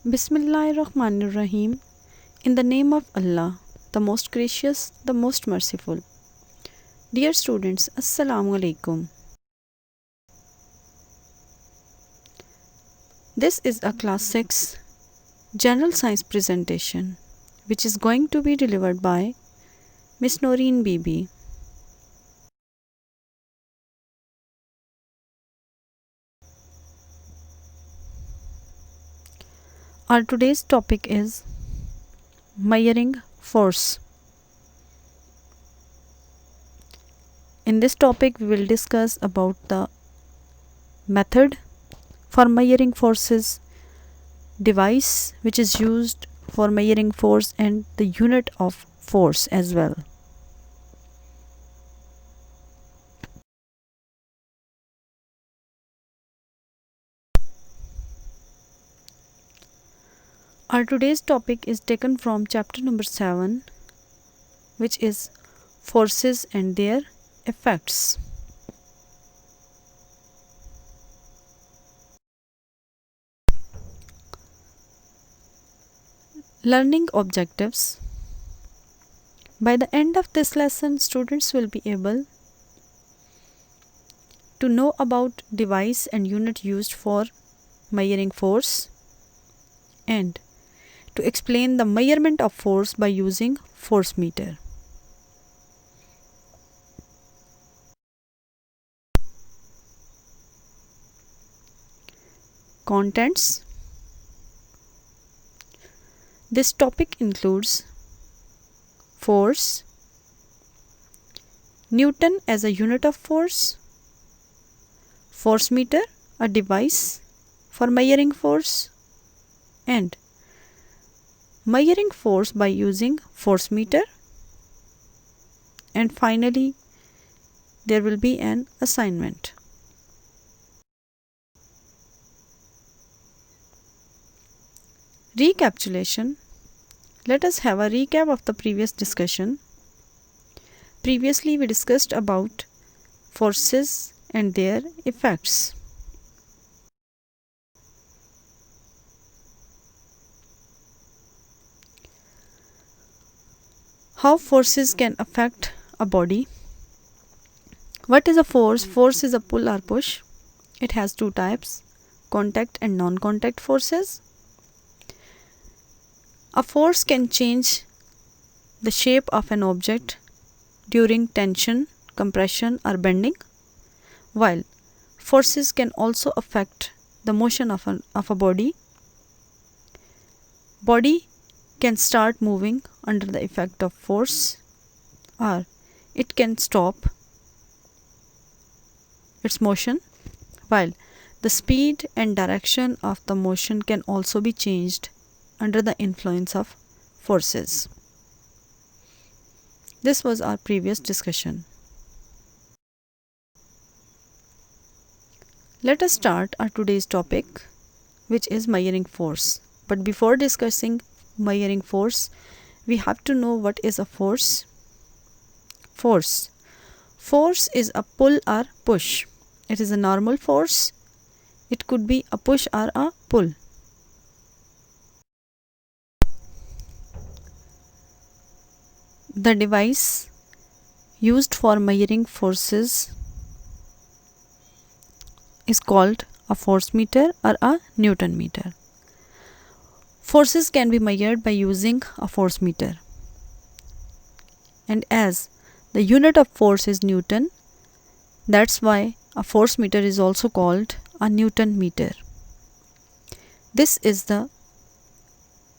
Bismillahirrahmanirrahim. In the name of Allah, the most gracious, the most merciful. Dear students, Assalamu alaikum. This is a class 6 general science presentation which is going to be delivered by Miss Noreen Bibi. Our today's topic is measuring force. In this topic we will discuss about the method for measuring forces, device which is used for measuring force, and the unit of force as well. Our today's topic is taken from chapter number 7, which is forces and their effects. Learning objectives. By the end of this lesson, students will be able to know about device and unit used for measuring force, and to explain the measurement of force by using force meter. Contents. This topic includes force, Newton as a unit of force, force meter, a device for measuring force, and measuring force by using force meter, and finally there will be an assignment. Recapitulation. Let us have a recap of the previous discussion. Previously we discussed about forces and their effects. How forces can affect a body. What is a force? Force is a pull or push. It has two types, contact and non-contact forces. A force can change the shape of an object during tension, compression or bending, while forces can also affect the motion of a body. Body can start moving under the effect of force, or it can stop its motion, while the speed and direction of the motion can also be changed under the influence of forces. This was our previous discussion. Let us start our today's topic, which is measuring force. But before discussing measuring force, we have to know what is a force. Force. Force is a pull or push. It is a normal force. It could be a push or a pull. The device used for measuring forces is called a force meter or a Newton meter. Forces can be measured by using a force meter. And as the unit of force is Newton, that's why a force meter is also called a Newton meter. This is the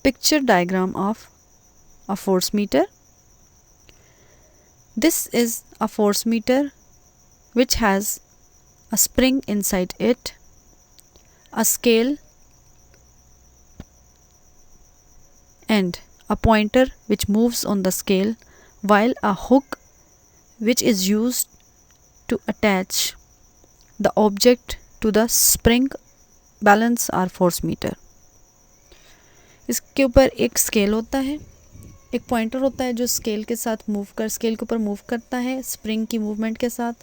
picture diagram of a force meter. This is a force meter which has a spring inside it, a scale, and a pointer which moves on the scale, while a hook which is used to attach the object to the spring balance or force meter. इसके ऊपर एक scale होता है, एक pointer होता है जो scale के साथ स्केल के ऊपर मूव करता है स्प्रिंग की मूवमेंट के साथ.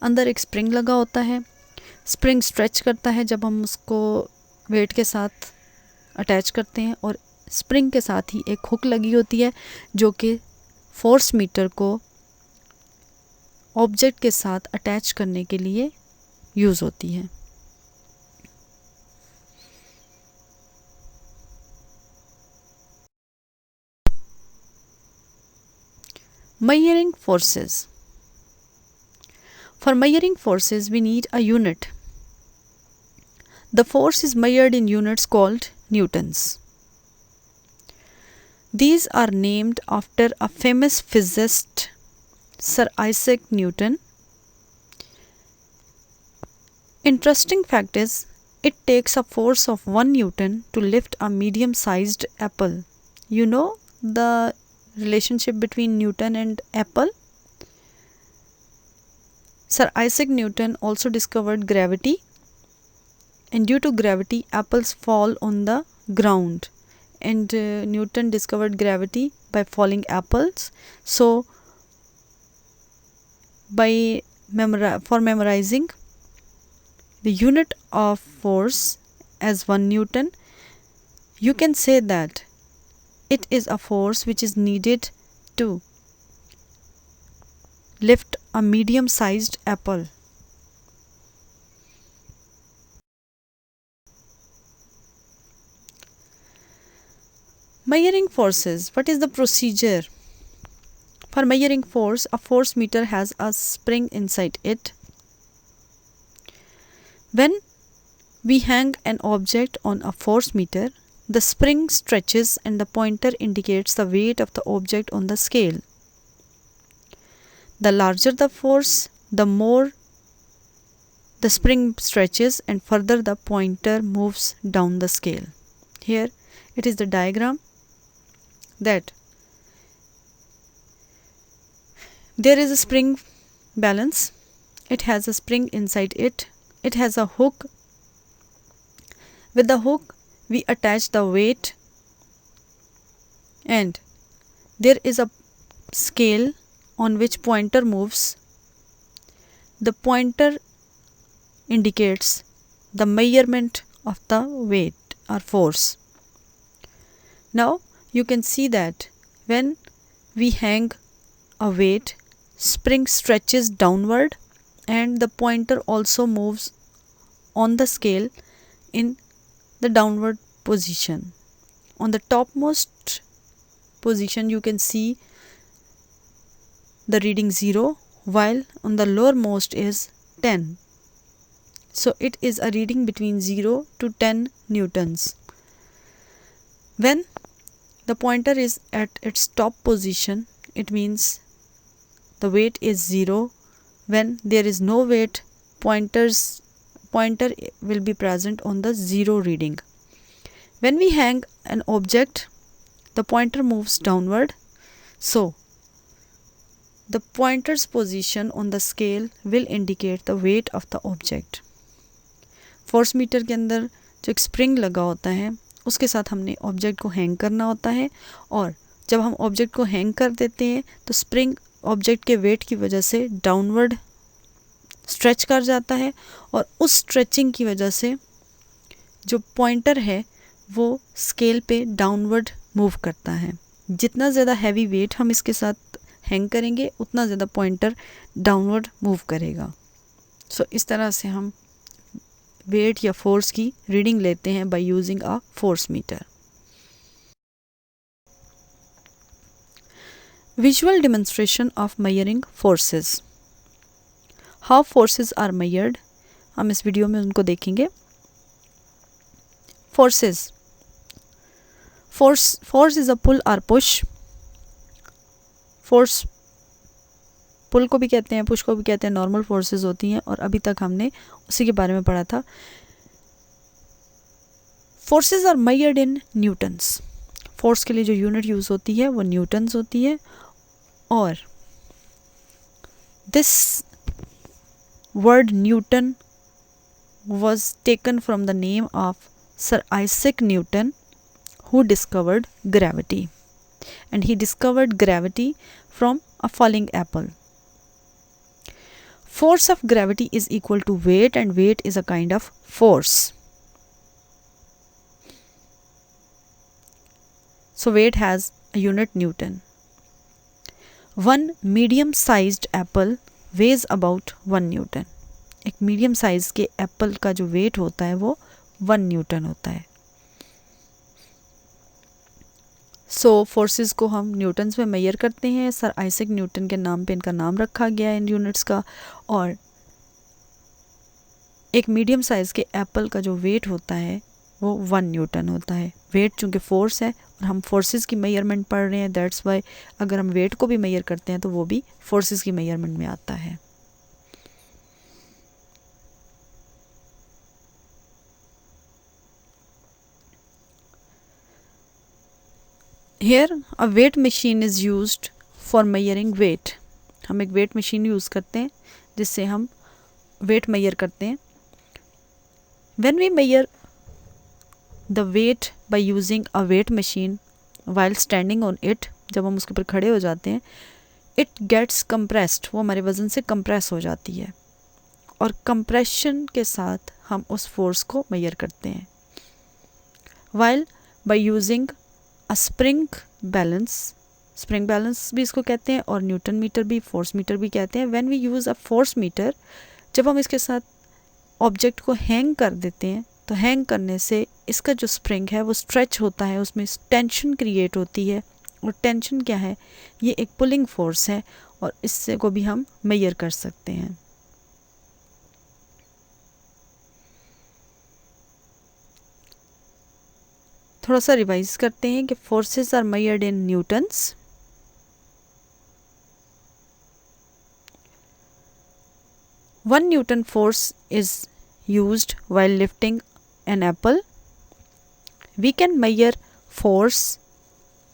अंदर एक स्प्रिंग लगा होता है. स्प्रिंग स्ट्रेच करता है जब हम उसको वेट के साथ अटैच करते हैं और स्प्रिंग के साथ ही एक हुक लगी होती है जो कि फोर्स मीटर को ऑब्जेक्ट के साथ अटैच करने के लिए यूज़ होती है। Measuring forces. For measuring forces, we need a unit. The force is measured in units called newtons. These are named after a famous physicist, Sir Isaac Newton. Interesting fact is, it takes a force of 1 Newton to lift a medium-sized apple. You know the relationship between Newton and apple? Sir Isaac Newton also discovered gravity, and due to gravity apples fall on the ground, and Newton discovered gravity by falling apples. So for memorizing the unit of force as 1 Newton, you can say that it is a force which is needed to lift a medium-sized apple. Measuring forces. What is the procedure? For measuring force, a force meter has a spring inside it. When we hang an object on a force meter, the spring stretches and the pointer indicates the weight of the object on the scale. The larger the force, the more the spring stretches and further the pointer moves down the scale. Here it is the diagram that there is a spring balance. It has a spring inside it. It has a hook. With the hook we attach the weight, and there is a scale on which pointer moves. The pointer indicates the measurement of the weight or force. Now you can see that when we hang a weight, spring stretches downward and the pointer also moves on the scale in the downward position. On the topmost position you can see the reading 0, while on the lowermost is 10. So it is a reading between 0 to 10 newtons. When the pointer is at its top position, it means the weight is 0. When there is no weight, pointer will be present on the 0 reading. When we hang an object, the pointer moves downward, so the pointer's position on the scale will indicate the weight of the object. Force meter के अंदर जो एक spring लगा होता है उसके साथ हमने ऑब्जेक्ट को हैंग करना होता है, और जब हम ऑब्जेक्ट को हैंग कर देते हैं तो स्प्रिंग ऑब्जेक्ट के वेट की वजह से डाउनवर्ड स्ट्रेच कर जाता है, और उस स्ट्रेचिंग की वजह से जो पॉइंटर है वो स्केल पे डाउनवर्ड मूव करता है। जितना ज़्यादा हैवी वेट हम इसके साथ हैंग करेंगे उतना ज़्यादा पॉइंटर डाउनवर्ड मूव करेगा। सो इस तरह से हम वेट या फोर्स की रीडिंग लेते हैं by using a force meter. Visual demonstration of measuring forces. How forces are measured, हम इस वीडियो में उनको देखेंगे। Forces, force is a pull और पुश। फोर्स पुल को भी कहते हैं, पुश को भी कहते हैं, नॉर्मल फोर्सेस होती हैं, और अभी तक हमने उसी के बारे में पढ़ा था। Forces are measured in newtons. Force के लिए जो यूनिट यूज़ होती है वो न्यूटन्स होती है, और this word Newton was taken from the name of Sir Isaac Newton, who discovered gravity, and he discovered gravity from a falling apple. Force of gravity is equal to weight, and weight is a kind of force. So weight has a unit Newton. One medium sized apple weighs about 1 Newton. एक medium size के Apple का जो wait होता है वो 1 Newton होता है. सो forces को हम न्यूटन्स में मेजर करते हैं. सर आइजैक न्यूटन के नाम पे इनका नाम रखा गया है इन यूनिट्स का. और एक मीडियम साइज़ के एप्पल का जो वेट होता है वो 1 न्यूटन होता है. वेट चूँकि फोर्स है और हम फोर्सेस की मेजरमेंट पढ़ रहे हैं, दैट्स वाई अगर हम वेट को भी मेजर करते हैं तो वो भी फोर्सेस की मेजरमेंट में आता है. Here a weight machine is used for measuring weight. हम एक वेट मशीन यूज़ करते हैं जिससे हम वेट मेजर करते हैं. When we measure the weight by using a weight machine while standing on it, जब हम उसके ऊपर खड़े हो जाते हैं, it gets compressed, वो हमारे वज़न से कंप्रेस हो जाती है और कंप्रेशन के साथ हम उस फोर्स को मेजर करते हैं. While by using spring balance भी इसको कहते हैं और न्यूटन मीटर भी, फोर्स मीटर भी कहते हैं. When we use a force meter, जब हम इसके साथ ऑब्जेक्ट को हैंग कर देते हैं तो हैंग करने से इसका जो स्प्रिंग है वो स्ट्रेच होता है, उसमें टेंशन क्रिएट होती है. और टेंशन क्या है? ये एक पुलिंग फोर्स है और इससे को भी हम मेजर कर सकते हैं. थोड़ा सा रिवाइज करते हैं कि forces are measured in newtons. 1 Newton force is used while lifting an apple. We can measure force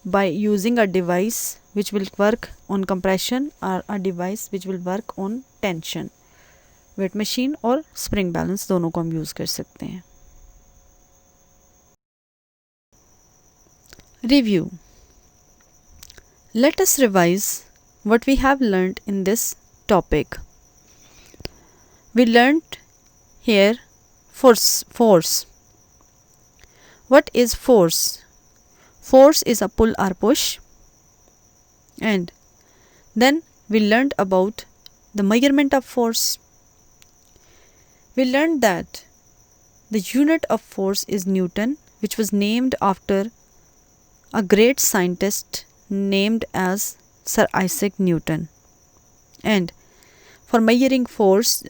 by using a device which will work on compression or a device which will work on tension. Weight machine और spring balance दोनों को हम use कर सकते हैं. Review. Let us revise what we have learned in this topic. We learned here force. What is force? Force is a pull or push. And then we learned about the measurement of force. We learned that the unit of force is Newton, which was named after a great scientist named as Sir Isaac Newton. And for measuring force,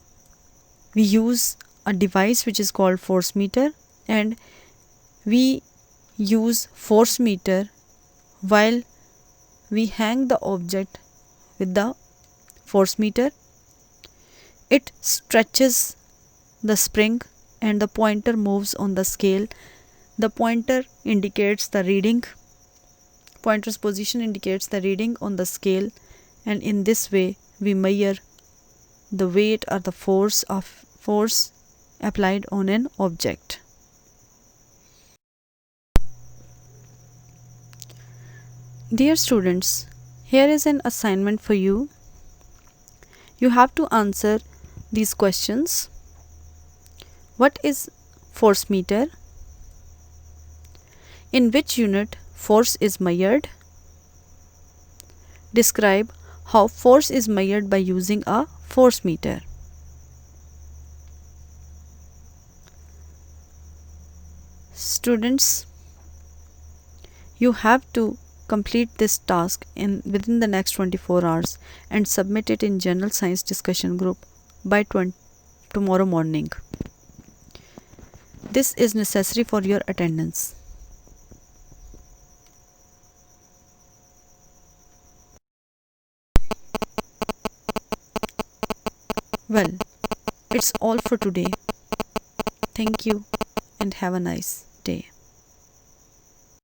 we use a device which is called force meter, and we use force meter while we hang the object with the force meter. It stretches the spring and the pointer moves on the scale. The pointer indicates the reading. Pointer's position indicates the reading on the scale, and in this way we measure the weight or the force applied on an object. Dear students, here is an assignment for you. You have to answer these questions. What is force meter? In which unit force is measured? Describe how force is measured by using a force meter. Students, you have to complete this task within the next 24 hours and submit it in General Science discussion group by tomorrow morning. This is necessary for your attendance. Well, it's all for today. Thank you and have a nice day.